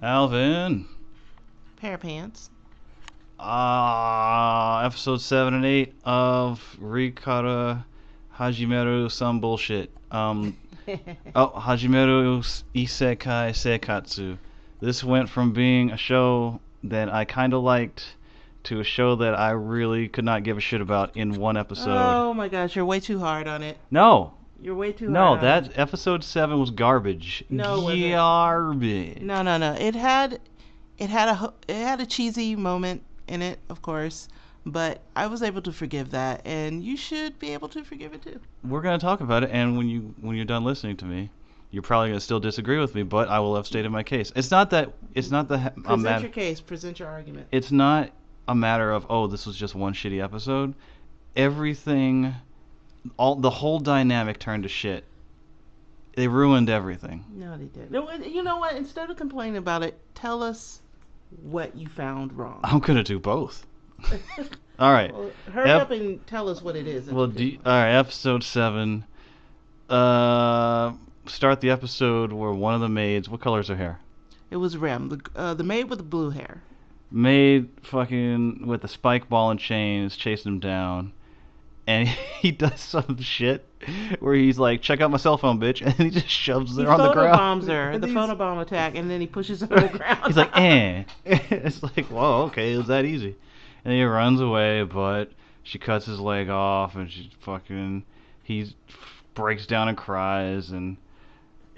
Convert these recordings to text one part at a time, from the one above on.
Alvin. Parapants. Episode 7 and 8 of Kara Hajimeru some bullshit. Hajimeru Isekai Seikatsu. This went from being a show that I kind of liked to a show that I really could not give a shit about in one episode. Oh my gosh, you're way too hard on it. No. You're way too No, hard on that it. episode 7 was garbage. No, it wasn't. Garbage. No. It had a cheesy moment in it, of course, but I was able to forgive that, and you should be able to forgive it too. We're gonna talk about it, and when you're done listening to me, you're probably gonna still disagree with me, but I will have stated my case. It's not the Present your case. Present your argument. It's not a matter of, oh, this was just one shitty episode. Everything, the whole dynamic turned to shit. They ruined everything. No, they did. No, you know what? Instead of complaining about it, tell us what you found wrong. I'm gonna do both. All right. Well, hurry up and tell us what it is. Well, all right. Episode 7. Start the episode where one of the maids. What color is her hair? It was Rem, the maid with the blue hair. Maid fucking with the spike ball and chain is chasing him down, and he does some shit where he's like, "Check out my cell phone, bitch," and he just shoves her on the ground. He photobombs her, the photobomb attack, and then he pushes her on the ground. He's like, eh. It's like, whoa, okay, it was that easy. And he runs away, but she cuts his leg off, and he breaks down and cries, and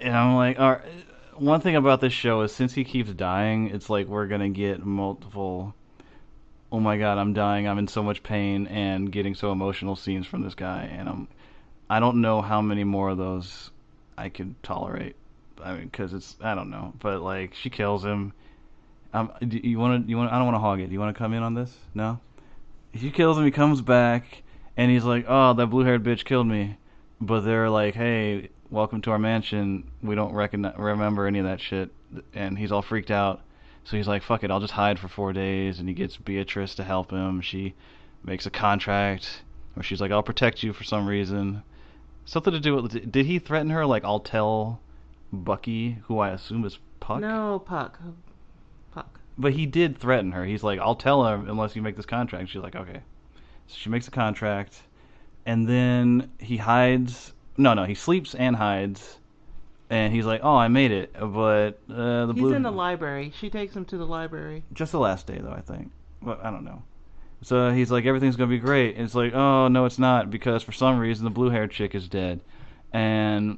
I'm like, all right. One thing about this show is since he keeps dying, it's like we're gonna get multiple, oh my god, I'm dying, I'm in so much pain, and getting so emotional scenes from this guy, and I don't know how many more of those I could tolerate. I mean, because I don't know, but like she kills him. You want to? I don't want to hog it. Do you want to come in on this? No. She kills him. He comes back, and he's like, "Oh, that blue-haired bitch killed me," but they're like, "Hey, welcome to our mansion. We don't remember any of that shit," and he's all freaked out. So he's like, "Fuck it, I'll just hide for 4 days," and he gets Beatrice to help him. She makes a contract where she's like, "I'll protect you for some reason." Something to do with... Did he threaten her like, "I'll tell Bucky," who I assume is Puck? No, Puck. But he did threaten her. He's like, "I'll tell her unless you make this contract." And she's like, "Okay." So she makes a contract, and then he hides. No, he sleeps and hides, and he's like, "Oh, I made it," but He's in the library. She takes him to the library. Just the last day, though, I think. But I don't know. So he's like, "Everything's gonna be great." And it's like, "Oh no, it's not," because for some reason the blue-haired chick is dead, and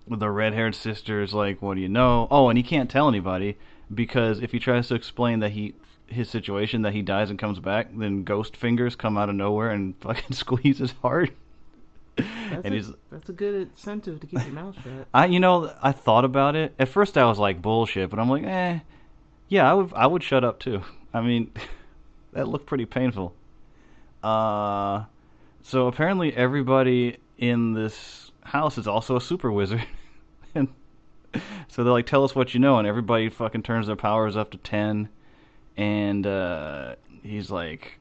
the red-haired sister is like, "What do you know?" Oh, and he can't tell anybody because if he tries to explain that his situation, that he dies and comes back, then ghost fingers come out of nowhere and fucking squeeze his heart. That's a good incentive to keep your mouth shut. I thought about it. At first I was like, bullshit, but I'm like, yeah, I would shut up too. I mean, that looked pretty painful. So apparently everybody in this house is also a super wizard. And so they're like, "Tell us what you know," and everybody fucking turns their powers up to 10, and he's like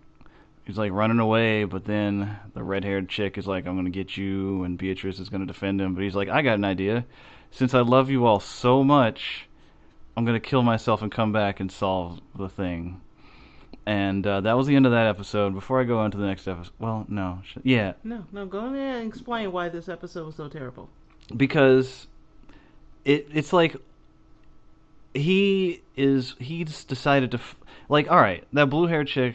running away, but then the red-haired chick is like, "I'm gonna get you," and Beatrice is gonna defend him, but he's like, "I got an idea. Since I love you all so much, I'm gonna kill myself and come back and solve the thing." And that was the end of that episode. Before I go on to the next episode, well, no, yeah. No, go in there and explain why this episode was so terrible. Because it's like he's decided to like, all right, that blue-haired chick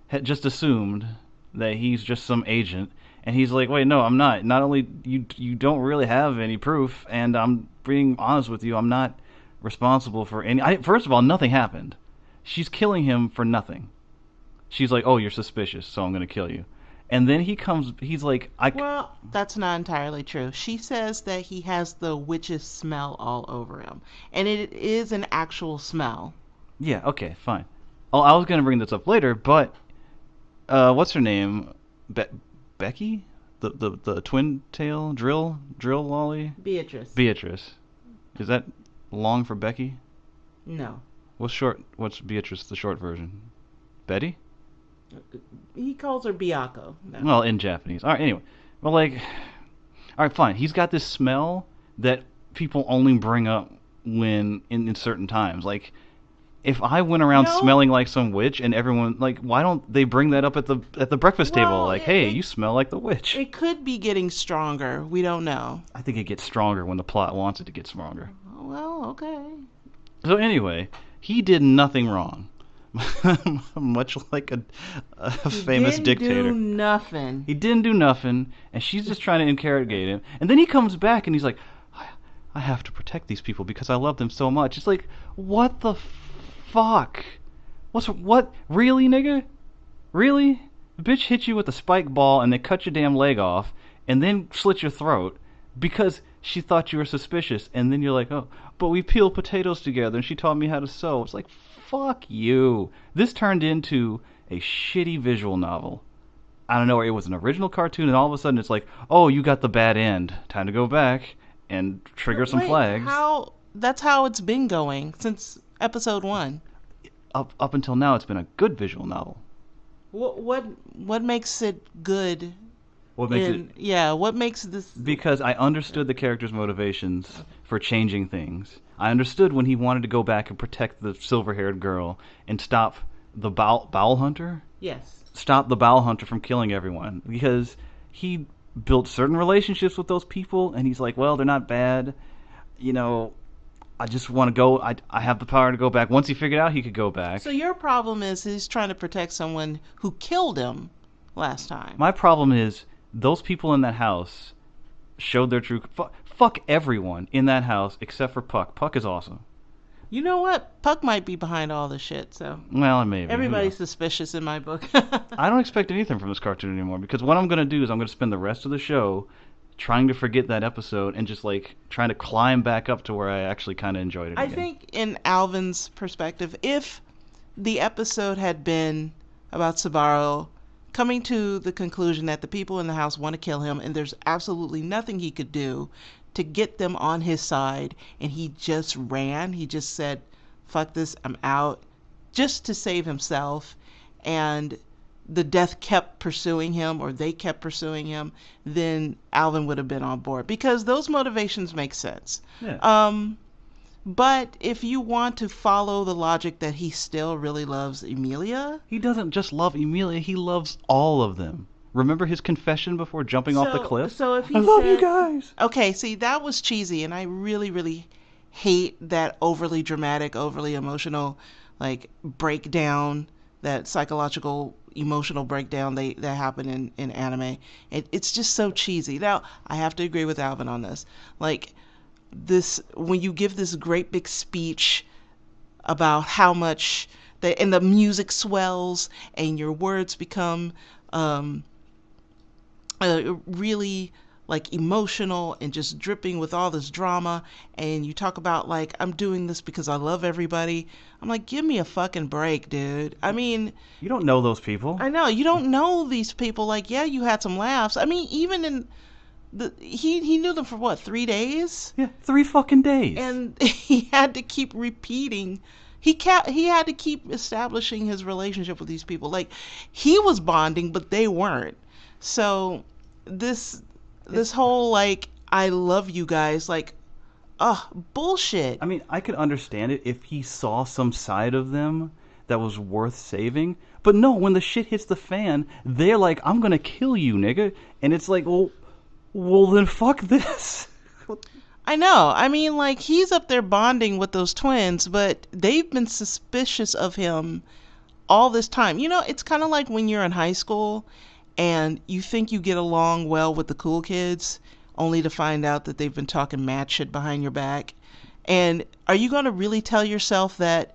had just assumed that he's just some agent, and he's like, "Wait, no, I'm not. Not only you don't really have any proof, and I'm being honest with you, I'm not responsible for any. First of all, nothing happened. She's killing him for nothing. She's like, "Oh, you're suspicious, so I'm gonna kill you." And then he's like, Well, that's not entirely true. She says that he has the witch's smell all over him. And it is an actual smell. Yeah, okay, fine. Oh, I was going to bring this up later, but what's her name? Becky? The twin tail drill lolly? Beatrice. Is that long for Becky? No. What's Beatrice, the short version? Betty? He calls her Byakuo. No. Well, in Japanese. All right, anyway. Well, like, all right, fine. He's got this smell that people only bring up when in certain times. Like, if I went around No. smelling like some witch and everyone like, why don't they bring that up at the breakfast table? Well, Like, hey, you smell like the witch. it could be getting stronger. We don't know. I think it gets stronger when the plot wants it to get stronger. Oh, well, okay. So anyway, he did nothing wrong. Much like a famous He didn't dictator. do nothing. He didn't do nothing, and she's just trying to interrogate him. And then he comes back and he's like, I have to protect these people because I love them so much. It's like, what the fuck? What? Really, nigga? Really? The bitch hit you with a spike ball and they cut your damn leg off and then slit your throat because she thought you were suspicious. And then you're like, oh, but we peeled potatoes together and she taught me how to sew. It's like, fuck you. This turned into a shitty visual novel. I don't know, it was an original cartoon and all of a sudden it's like, oh, you got the bad end. Time to go back and trigger some Wait, flags. how? That's how it's been going since episode 1. Up until now, it's been a good visual novel. What makes it good? What makes it? Yeah, what makes this? Because I understood the character's motivations for changing things. I understood when he wanted to go back and protect the silver-haired girl and stop the bowel hunter. Yes. Stop the bowel hunter from killing everyone. Because he built certain relationships with those people, and he's like, well, they're not bad. You know, I just want to go. I have the power to go back. Once he figured out he could go back. So your problem is he's trying to protect someone who killed him last time. My problem is those people in that house showed their true. Fuck everyone in that house except for Puck. Puck is awesome. You know what? Puck might be behind all this shit, so Well, maybe. everybody's suspicious in my book. I don't expect anything from this cartoon anymore because what I'm going to do is I'm going to spend the rest of the show trying to forget that episode and just like trying to climb back up to where I actually kind of enjoyed it I again. think in Alvin's perspective, if the episode had been about Sabaro coming to the conclusion that the people in the house want to kill him and there's absolutely nothing he could do to get them on his side, and he just ran, he just said, fuck this, I'm out, just to save himself, and the death kept pursuing him or they kept pursuing him, then Alvin would have been on board because those motivations make sense. Yeah. But if you want to follow the logic that he still really loves Emilia, He doesn't just love Emilia, he loves all of them. Remember his confession before jumping off the cliff? So if he I love said, you guys. Okay, see, that was cheesy, and I really, really hate that overly dramatic, overly emotional, like, breakdown, that psychological, emotional breakdown that happened in anime. It's just so cheesy. Now, I have to agree with Alvin on this. Like, this, when you give this great big speech about how much, and the music swells, and your words become, really like emotional and just dripping with all this drama, and you talk about like, I'm doing this because I love everybody. I'm like, give me a fucking break, dude. I mean, You don't know those people. I know you don't know these people. Like, yeah, you had some laughs. I mean, even in he knew them for what, 3 days, Yeah, 3 fucking days. and he had to keep repeating. He had to keep establishing his relationship with these people. Like, he was bonding, but they weren't. So this whole like, I love you guys, like, bullshit. I mean, I could understand it if he saw some side of them that was worth saving. But no, when the shit hits the fan, they're like, I'm gonna kill you, nigga. And it's like, well then fuck this. I know. I mean, like, he's up there bonding with those twins, but they've been suspicious of him all this time. You know, it's kind of like when you're in high school and you think you get along well with the cool kids, only to find out that they've been talking mad shit behind your back. And are you going to really tell yourself that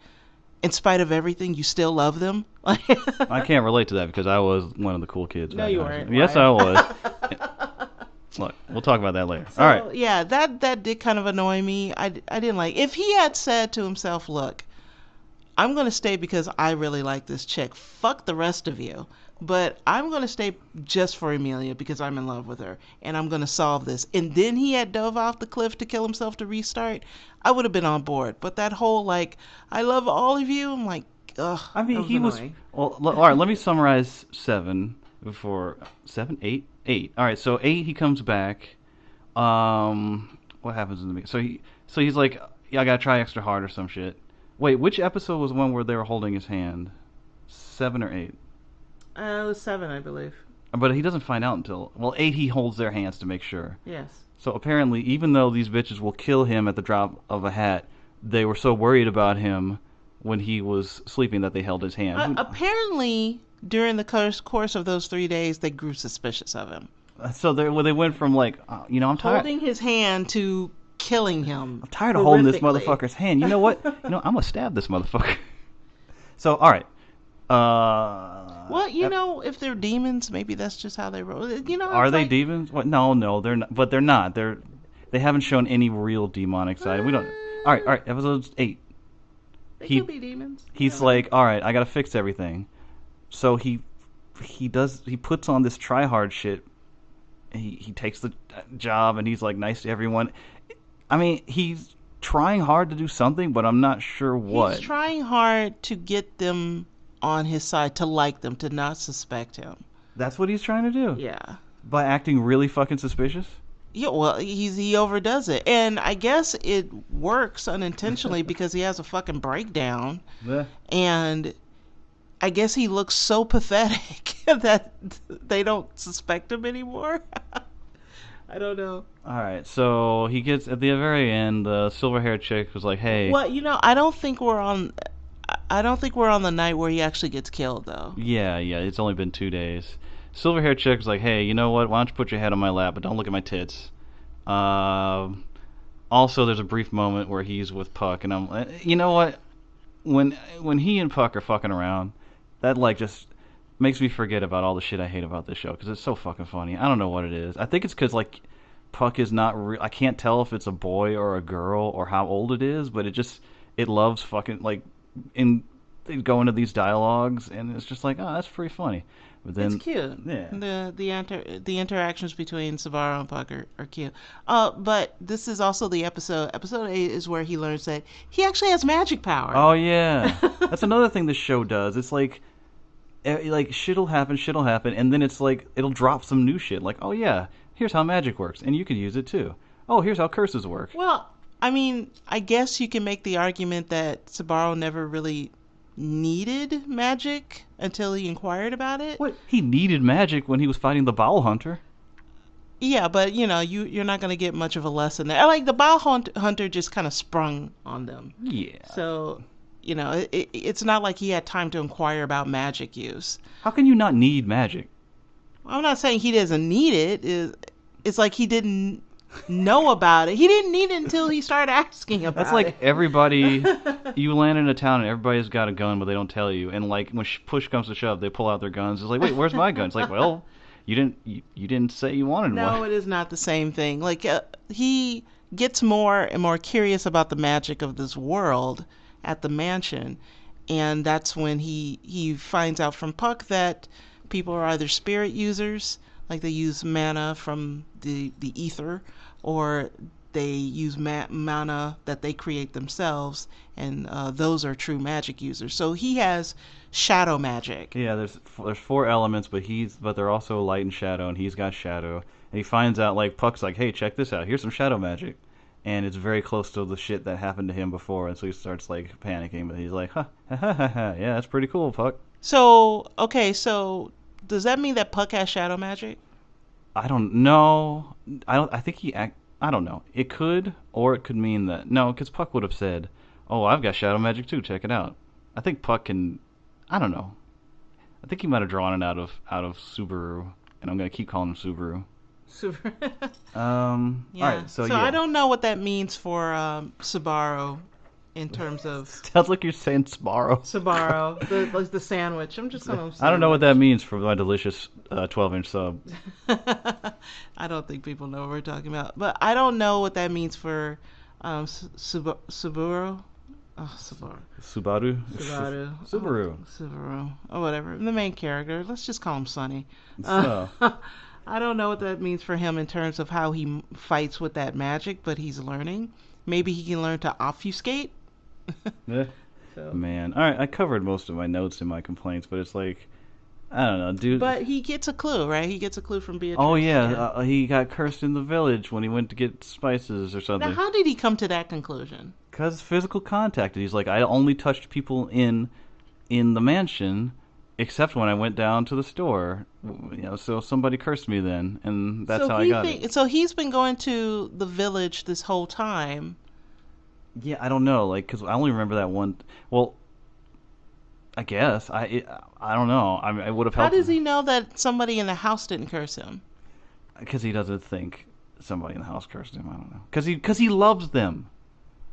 in spite of everything, you still love them? I can't relate to that because I was one of the cool kids. No, you weren't. Yes, I was. Look, we'll talk about that later. So, all right. Yeah, that did kind of annoy me. I didn't like. If he had said to himself, look, I'm going to stay because I really like this chick. Fuck the rest of you. But I'm going to stay just for Emilia because I'm in love with her. And I'm going to solve this. And then he had dove off the cliff to kill himself to restart. I would have been on board. But that whole, like, I love all of you. I'm like, ugh. I mean, that he was. annoying. Well, all right, let me summarize 7 before. 7? 8? 8. All right, so 8, he comes back. What happens in the beginning? So he's like, yeah, I gotta try extra hard or some shit. Wait, which episode was the one where they were holding his hand? 7 or 8? It was 7, I believe. But he doesn't find out until, well, 8 he holds their hands to make sure. Yes. So apparently, even though these bitches will kill him at the drop of a hat, they were so worried about him when he was sleeping that they held his hand. Apparently, during the course of those 3 days, they grew suspicious of him. So they went from like, I'm tired. Holding his hand to killing him. I'm tired of holding this motherfucker's hand. You know what? I'm gonna stab this motherfucker. So all right. Well, if they're demons, maybe that's just how they roll. Are they demons? What? No, they're not. But they're not. They haven't shown any real demonic side. We don't. All right. Episode 8. They could be demons. He's like, all right, I gotta fix everything. So he puts on this try hard shit. He takes the job and he's like nice to everyone. I mean, he's trying hard to do something, but I'm not sure what. He's trying hard to get them on his side, to like them, to not suspect him. That's what he's trying to do? Yeah. By acting really fucking suspicious? Yeah, well, he overdoes it. And I guess it works unintentionally because he has a fucking breakdown. Yeah. And I guess he looks so pathetic that they don't suspect him anymore. I don't know. All right, so he gets at the very end. The silver-haired chick was like, "Hey." Well, I don't think we're on. I don't think we're on the night where he actually gets killed, though. Yeah. It's only been 2 days. Silver-haired chick was like, "Hey, you know what? Why don't you put your head on my lap, but don't look at my tits." Also, there's a brief moment where he's with Puck, and I'm, you know what? When he and Puck are fucking around, that like just makes me forget about all the shit I hate about this show because it's so fucking funny. I don't know what it is. I think it's because like Puck is not I can't tell if it's a boy or a girl or how old it is, but it loves fucking like they go into these dialogues and it's just like, oh, that's pretty funny. But then it's cute. Yeah. The interactions between Sabaro and Puck are cute. But this is also the episode. Episode 8 is where he learns that he actually has magic power. Oh yeah, that's another thing this show does. It's like shit'll happen, and then it's like it'll drop some new shit. Like, oh yeah, here's how magic works, and you can use it too. Oh, here's how curses work. Well, I mean, I guess you can make the argument that Sabaro never really needed magic until he inquired about it. What? He needed magic when he was fighting the Bowel Hunter. Yeah, but you're not going to get much of a lesson there. Like the Bowel Hunter just kind of sprung on them. Yeah. So, it's not like he had time to inquire about magic use. How can you not need magic? I'm not saying he doesn't need it. It's like he didn't know about it. He didn't need it until he started asking about it. That's like everybody. You land in a town and everybody's got a gun, but they don't tell you. And like when push comes to shove, they pull out their guns. It's like, wait, where's my gun? It's like, well, you didn't say you wanted one. No, it is not the same thing. Like he gets more and more curious about the magic of this world at the mansion, and that's when he finds out from Puck that people are either spirit users, like they use mana from the ether, or they use mana that they create themselves, and those are true magic users. So he has shadow magic. Yeah, there's 4 elements, but they're also light and shadow, and he's got shadow. And he finds out, like, Puck's like, hey, check this out. Here's some shadow magic. And it's very close to the shit that happened to him before, and so he starts, like, panicking. But he's like, ha, ha, ha, ha, ha. Yeah, that's pretty cool, Puck. So does that mean that Puck has shadow magic? I don't know. I think I don't know. It could, or it could mean that. No, because Puck would have said, oh, I've got shadow magic too, check it out. I think Puck can, I don't know. I think he might have drawn it out of Subaru, and I'm going to keep calling him Subaru. Super. Yeah. Alright, so yeah. I don't know what that means for Sabaro in terms of... Sounds like you're saying Sbarro. Sabaro, like the sandwich. I'm just going to... I don't know what that means for my delicious 12-inch sub. I don't think people know what we're talking about. But I don't know what that means for Subaru. Oh, Subaru. Subaru. Oh, whatever. The main character. Let's just call him Sonny. So. I don't know what that means for him in terms of how he fights with that magic, but he's learning. Maybe he can learn to obfuscate. Yeah. So. Man. All right, I covered most of my notes and my complaints, but it's like, I don't know, dude. But he gets a clue, right? He gets a clue from Beatrice. Oh, yeah. He got cursed in the village when he went to get spices or something. Now, how did he come to that conclusion? Because physical contact. He's like, I only touched people in the mansion, except when I went down to the store. So somebody cursed me then, and that's how I got it. So he's been going to the village this whole time. Yeah, I don't know, like, because I only remember that one. Well, I guess I don't know. I would have helped. How does he know that somebody in the house didn't curse him? Because he doesn't think somebody in the house cursed him. I don't know. Because he loves them.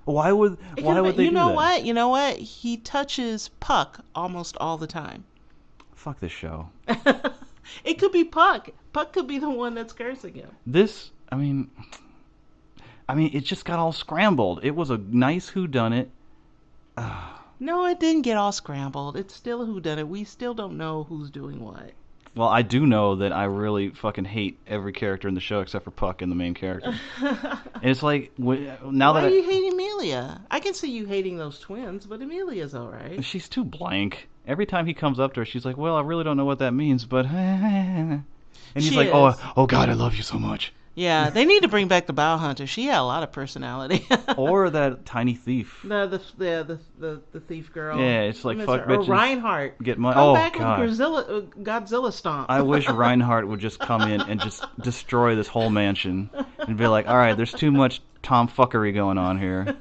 Why would they do that? You know what? He touches Puck almost all the time. Fuck this show. It could be Puck. Puck could be the one that's cursing him. I mean, it just got all scrambled. It was a nice whodunit. No, it didn't get all scrambled. It's still a whodunit. We still don't know who's doing what. Well, I do know that I really fucking hate every character in the show except for Puck and the main character. And it's like, now Why do you hate Amelia? I can see you hating those twins, but Amelia's alright. She's too blank. Every time he comes up to her, she's like, well, I really don't know what that means, but... And he's like, oh God, I love you so much. Yeah, they need to bring back the Bow Hunter. She had a lot of personality. Or that tiny thief. The thief girl. Yeah, it's like, fuck bitches. Or Reinhardt. Get money. Come back God. with Godzilla stomp. I wish Reinhardt would just come in and just destroy this whole mansion. And be like, alright, there's too much tomfuckery going on here.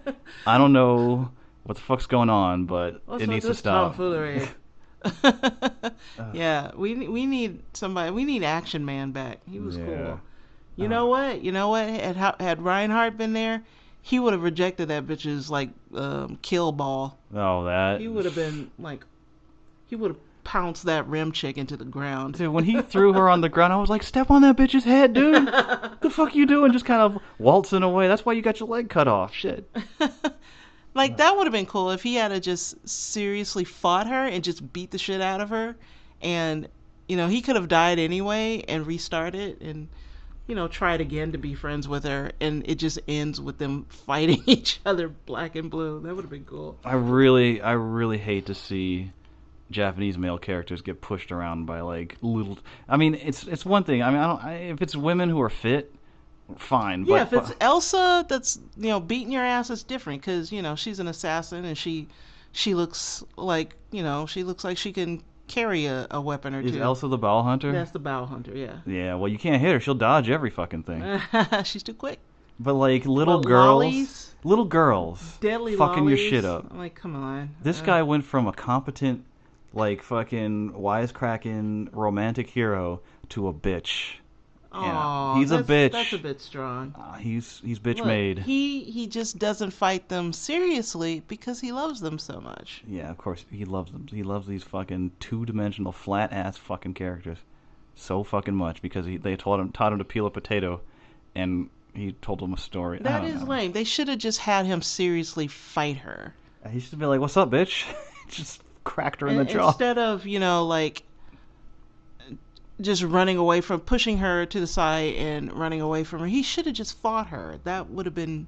I don't know what the fuck's going on, but it needs to stop. Tomfoolery? Yeah, we need somebody. We need Action Man back. He was cool. You know what? Had Reinhardt been there, he would have rejected that bitch's like kill ball. Oh, that. He would have been like, he would have pounced that rim chick into the ground. Dude, when he threw her on the ground, I was like, step on that bitch's head, dude. The fuck you doing? Just kind of waltzing away. That's why you got your leg cut off. Shit. Like, that would have been cool if he had just seriously fought her and just beat the shit out of her. And, he could have died anyway and restarted and, tried again to be friends with her. And it just ends with them fighting each other black and blue. That would have been cool. I really hate to see Japanese male characters get pushed around by, like, little... I mean, it's one thing. I mean, if it's women who are fit... fine. Yeah, if it's Elsa that's, beating your ass, it's different because, she's an assassin and she looks like, she can carry a weapon or two. Is Elsa the Bow Hunter? That's the Bow Hunter, yeah. Yeah, well, you can't hit her. She'll dodge every fucking thing. She's too quick. But, like, little girls, deadly fucking lollies. your shit up. I'm like, come on. This guy went from a competent, like, fucking wisecracking romantic hero to a bitch. Yeah, he's a bitch. That's a bit strong. He's bitch made. He just doesn't fight them seriously because he loves them so much. Yeah, of course he loves them. He loves these fucking two-dimensional flat ass fucking characters so fucking much because they taught him to peel a potato, and he told them a story. That is lame. They should have just had him seriously fight her. He should be like, "What's up, bitch?" Just cracked her in the jaw instead of like. Just pushing her to the side and running away from her. He should have just fought her. That would have been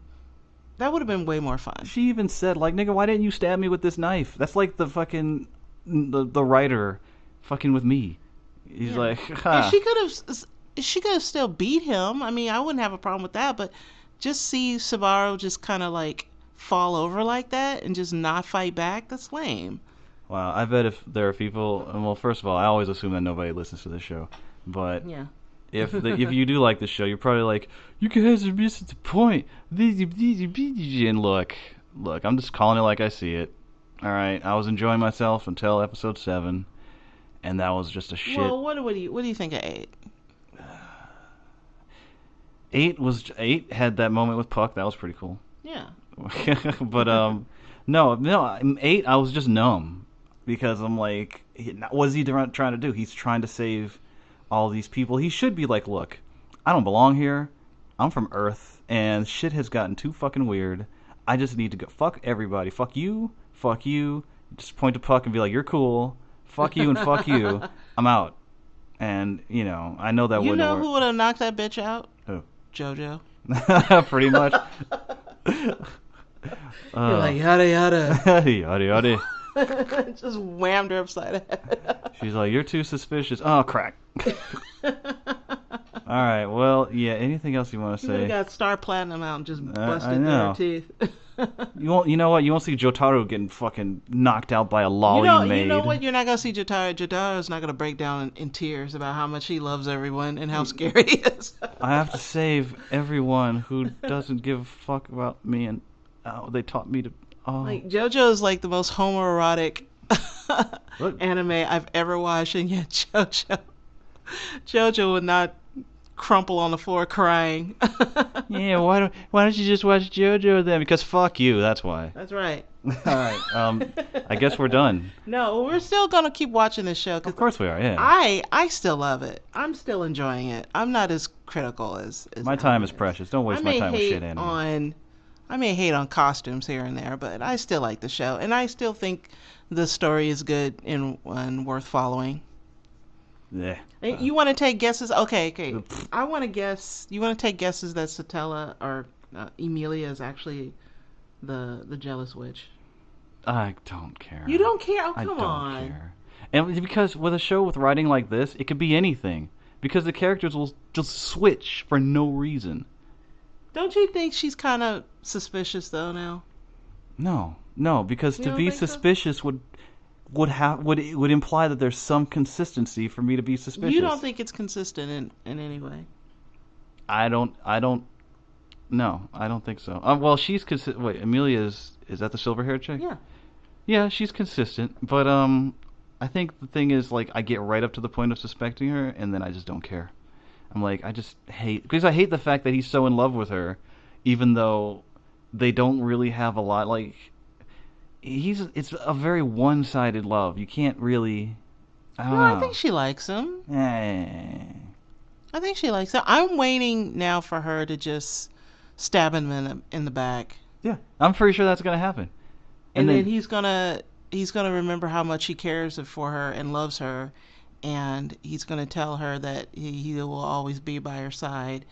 way more fun. She even said, like, nigga, why didn't you stab me with this knife? That's like the fucking the writer fucking with me. He's like, ha. She could have still beat him. I mean, I wouldn't have a problem with that, but just see Subaru just kind of like fall over like that and just not fight back, that's lame. Wow, I bet if there are people, well, first of all, I always assume that nobody listens to this show, but yeah. if you do like this show, you're probably like, you guys are missing the point. And look, I'm just calling it like I see it. All right, I was enjoying myself until episode 7, and that was just a shit. Well, what do you think of 8? 8 had that moment with Puck. That was pretty cool. Yeah. But no, 8 I was just numb. Because I'm like, what is he trying to do? He's trying to save all these people. He should be like, look, I don't belong here. I'm from Earth, and shit has gotten too fucking weird. I just need to go. Fuck everybody. Fuck you. Fuck you. Just point to Puck and be like, you're cool. Fuck you and fuck you. I'm out. And, I know that wouldn't work. You know who would have knocked that bitch out? Who? JoJo. Pretty much. You're like, yada yada. Yada yada. Just whammed her upside the head. She's like, you're too suspicious. Oh, crack. Alright, well, yeah, anything else you want to say? You got Star Platinum out and just busted their teeth. You know what? You won't see Jotaro getting fucking knocked out by a lolly maid. You know what? You're not gonna see Jotaro. Jotaro's not gonna break down in tears about how much he loves everyone and how scary he is. I have to save everyone who doesn't give a fuck about me, and they taught me to. Oh. Like JoJo is like the most homoerotic anime I've ever watched, and yet JoJo would not crumple on the floor crying. Yeah, why don't you just watch JoJo then? Because fuck you, that's why. That's right. All right, I guess we're done. No, we're still gonna keep watching this show. Of course we are. Yeah. I still love it. I'm still enjoying it. I'm not as critical as my time is precious. Don't waste my time with shit anime. I may hate on costumes here and there, but I still like the show, and I still think the story is good and worth following. Yeah. You want to take guesses? Okay. I want to guess. You want to take guesses that Satella or Emilia is actually the jealous witch? I don't care. You don't care? Oh, come on. on. I don't care. And because with a show with writing like this, it could be anything. Because the characters will just switch for no reason. Don't you think she's kind of suspicious though now? No, because to be suspicious would imply that there's some consistency for me to be suspicious. You don't think it's consistent in any way? I don't. No, I don't think so. Well, she's consistent. Wait, Amelia is that the silver-haired chick? Yeah. Yeah, she's consistent, but I think the thing is, like, I get right up to the point of suspecting her, and then I just don't care. I'm like, I just hate, because I hate the fact that he's so in love with her, even though they don't really have a lot. Like, it's a very one-sided love. You can't really. I don't know. I think she likes him. I think she likes him. I'm waiting now for her to just stab him in the back. Yeah, I'm pretty sure that's gonna happen. And then he's gonna remember how much he cares for her and loves her, and he's gonna tell her that he will always be by her side,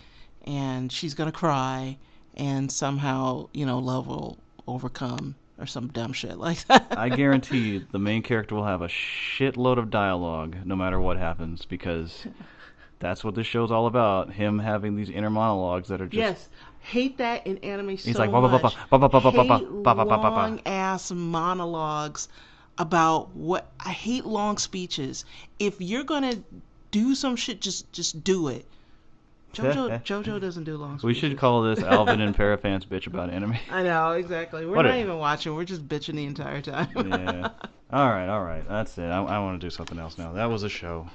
and she's gonna cry, and somehow love will overcome or some dumb shit like that. I guarantee you the main character will have a shitload of dialogue no matter what happens, because that's what this show's all about. Him having these inner monologues that are just... Yes. Hate that in anime so He's like, much. Long ass monologues about what... I hate long speeches. If you're gonna do some shit, just do it. JoJo doesn't do long speeches. We should call this Alvyn and Parapants bitch about anime. I know, exactly. We're not even watching. We're just bitching the entire time. Yeah. All right. That's it. I want to do something else now. That was a show.